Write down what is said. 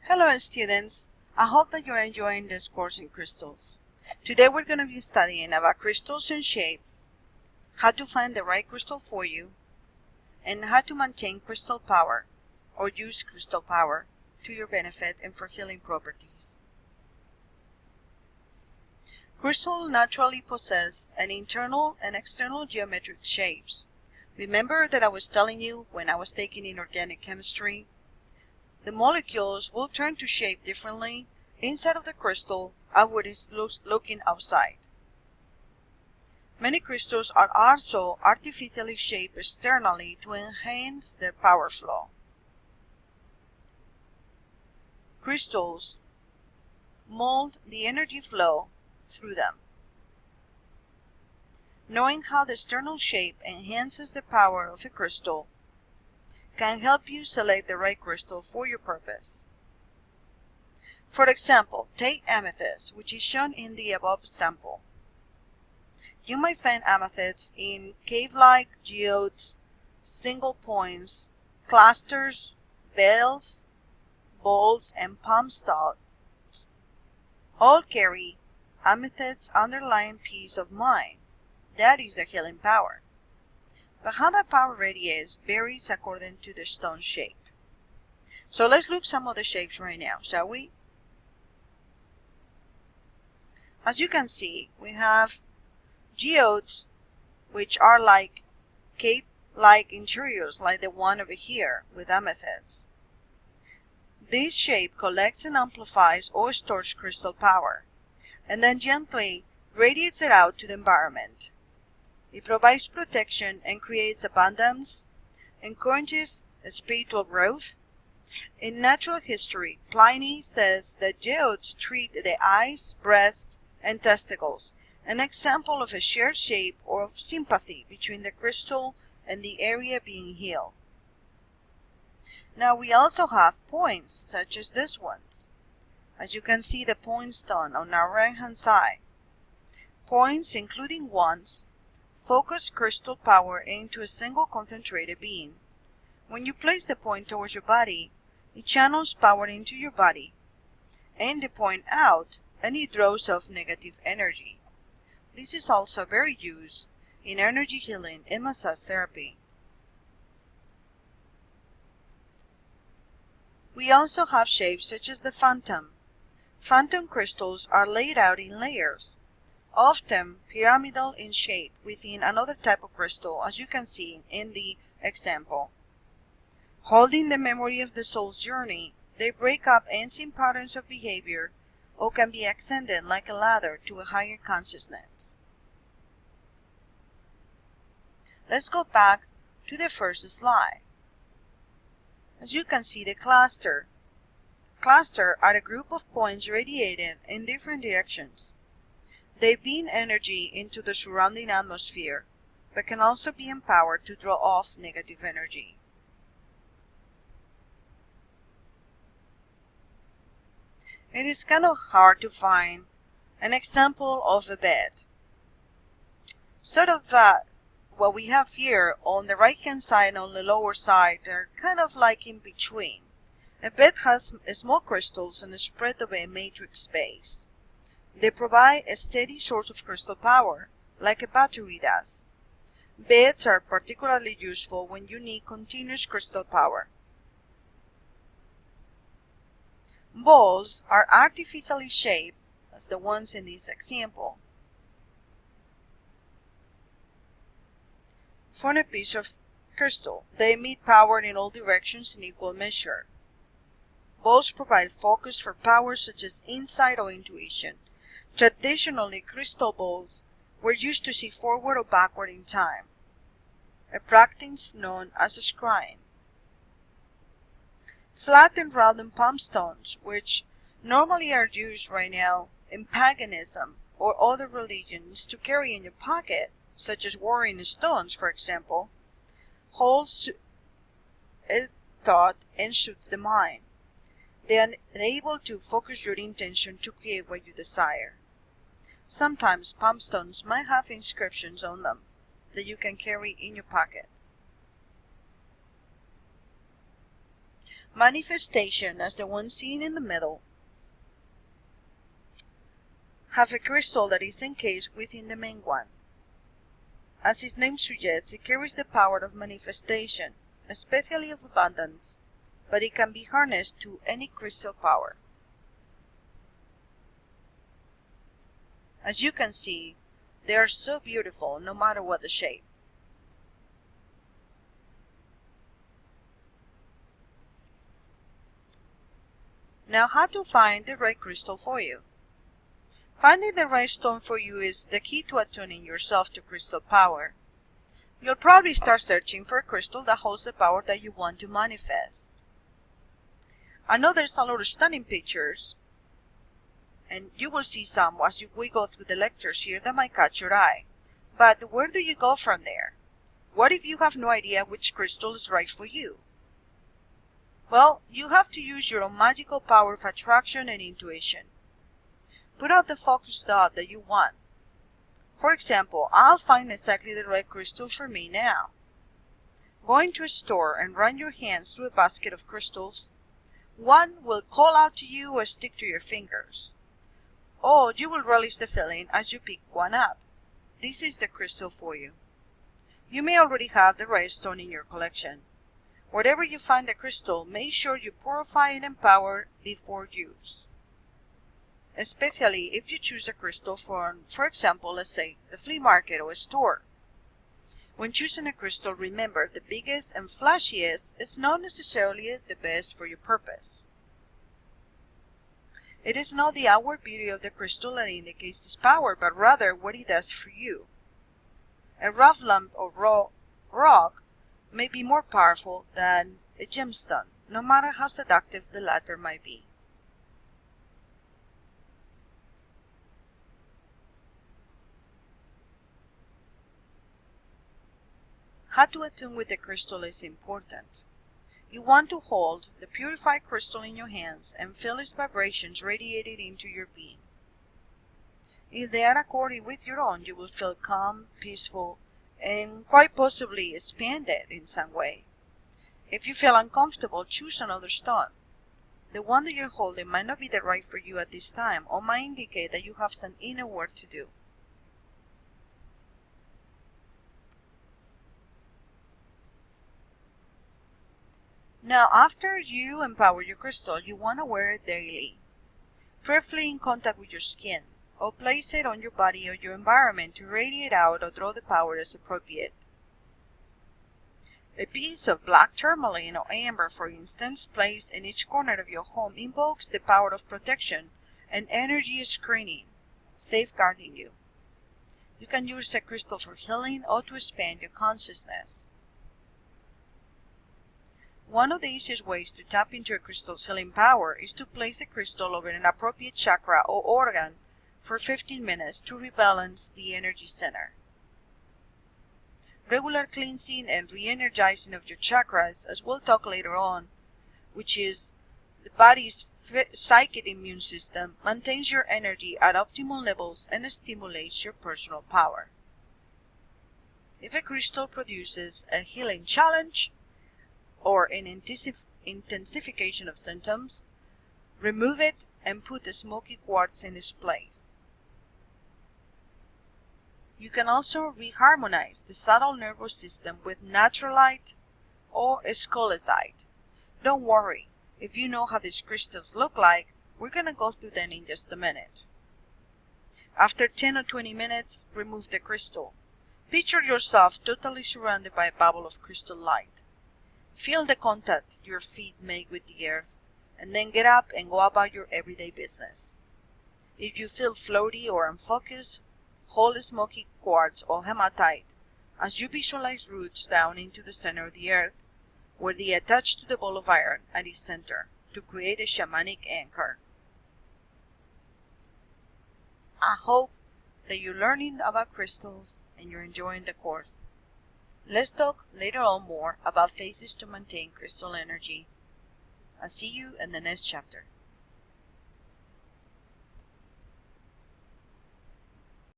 Hello students, I hope that you're enjoying this course in crystals. Today we're going to be studying about crystals and shape, how to find the right crystal for you, and how to maintain crystal power or use crystal power to your benefit and for healing properties. Crystals naturally possess an internal and external geometric shapes. Remember that I was telling you when I was taking inorganic chemistry? The molecules will turn to shape differently inside of the crystal as what is looking outside. Many crystals are also artificially shaped externally to enhance their power flow. Crystals mold the energy flow through them. Knowing how the external shape enhances the power of a crystal can help you select the right crystal for your purpose. For example, take amethyst, which is shown in the above sample. You might find amethysts in cave-like geodes, single points, clusters, bells, balls, and palm stalks. All carry amethyst's underlying peace of mind. That is the healing power. But how that power radiates varies according to the stone shape. So let's look at some of the shapes right now, shall we? As you can see, we have geodes, which are like cape-like interiors, like the one over here with amethysts. This shape collects and amplifies or stores crystal power, and then gently radiates it out to the environment. It provides protection and creates abundance, encourages spiritual growth. In natural history, Pliny says that geodes treat the eyes, breast, and testicles, an example of a shared shape or of sympathy between the crystal and the area being healed. Now we also have points, such as these ones. As you can see the point stone on our right hand side. Points, including wands, focus crystal power into a single concentrated being. When you place the point towards your body, it channels power into your body, and the point out, and it draws off negative energy. This is also very used in energy healing and massage therapy. We also have shapes such as the phantom. Phantom crystals are laid out in layers, often pyramidal in shape within another type of crystal, as you can see in the example. Holding the memory of the soul's journey, they break up ancient patterns of behavior or can be ascended like a ladder to a higher consciousness. Let's go back to the first slide. As you can see, the cluster are a group of points radiated in different directions. They beam energy into the surrounding atmosphere, but can also be empowered to draw off negative energy. It is kind of hard to find an example of a bed. Sort of what we have here on the right hand side and on the lower side, they're kind of like in between. A bed has small crystals and is spread over a matrix space. They provide a steady source of crystal power, like a battery does. Beds are particularly useful when you need continuous crystal power. Balls are artificially shaped, as the ones in this example, from a piece of crystal. They emit power in all directions in equal measure. Balls provide focus for power such as insight or intuition. Traditionally, crystal balls were used to see forward or backward in time, a practice known as scrying. Flat and rounded palm stones, which normally are used right now in paganism or other religions to carry in your pocket, such as warring stones, for example, holds a thought and suits the mind. They are able to focus your intention to create what you desire. Sometimes palm stones might have inscriptions on them that you can carry in your pocket. manifestation, as the one seen in the middle, have a crystal that is encased within the main one. As its name suggests, it carries the power of manifestation, especially of abundance, but it can be harnessed to any crystal power. As you can see, they are so beautiful no matter what the shape. Now, how to find the right crystal for you? Finding the right stone for you is the key to attuning yourself to crystal power. You'll probably start searching for a crystal that holds the power that you want to manifest. I know there's a lot of stunning pictures, and you will see some as we go through the lectures here that might catch your eye. But where do you go from there? What if you have no idea which crystal is right for you? Well, you have to use your own magical power of attraction and intuition. Put out the focused thought that you want. For example, I'll find exactly the right crystal for me now. Go into a store and run your hands through a basket of crystals. One will call out to you or stick to your fingers. Or you will relish the feeling as you pick one up. This is the crystal for you. You may already have the right stone in your collection. Wherever you find a crystal, make sure you purify and empower before use. Especially if you choose a crystal from, for example, let's say, the flea market or a store. When choosing a crystal, remember the biggest and flashiest is not necessarily the best for your purpose. It is not the outward beauty of the crystal that indicates its power, but rather what it does for you. A rough lump of raw rock may be more powerful than a gemstone, no matter how seductive the latter might be. How to attune with the crystal is important. You want to hold the purified crystal in your hands and feel its vibrations radiated into your being. If they are according with your own, you will feel calm, peaceful, and quite possibly expanded in some way. If you feel uncomfortable, choose another stone. The one that you're holding might not be the right for you at this time, or might indicate that you have some inner work to do. Now, after you empower your crystal, you want to wear it daily, preferably in contact with your skin, or place it on your body or your environment to radiate out or draw the power as appropriate. A piece of black tourmaline or amber, for instance, placed in each corner of your home invokes the power of protection and energy screening, safeguarding you. You can use a crystal for healing or to expand your consciousness. One of the easiest ways to tap into a crystal's healing power is to place a crystal over an appropriate chakra or organ for 15 minutes to rebalance the energy center. Regular cleansing and re-energizing of your chakras, as we'll talk later on, which is the body's psychic immune system, maintains your energy at optimal levels and stimulates your personal power. If a crystal produces a healing challenge or an intensification of symptoms, remove it and put the smoky quartz in its place. You can also reharmonize the subtle nervous system with naturalite or scolecite. Don't worry, if you know how these crystals look like, we're going to go through them in just a minute. After 10 or 20 minutes, remove the crystal. Picture yourself totally surrounded by a bubble of crystal light. Feel the contact your feet make with the earth, and then get up and go about your everyday business. If you feel floaty or unfocused, hold a smoky quartz or hematite as you visualize roots down into the center of the earth, where they attach to the ball of iron at its center to create a shamanic anchor. I hope that you're learning about crystals and you're enjoying the course. Let's talk later on more about phases to maintain crystal energy. I'll see you in the next chapter.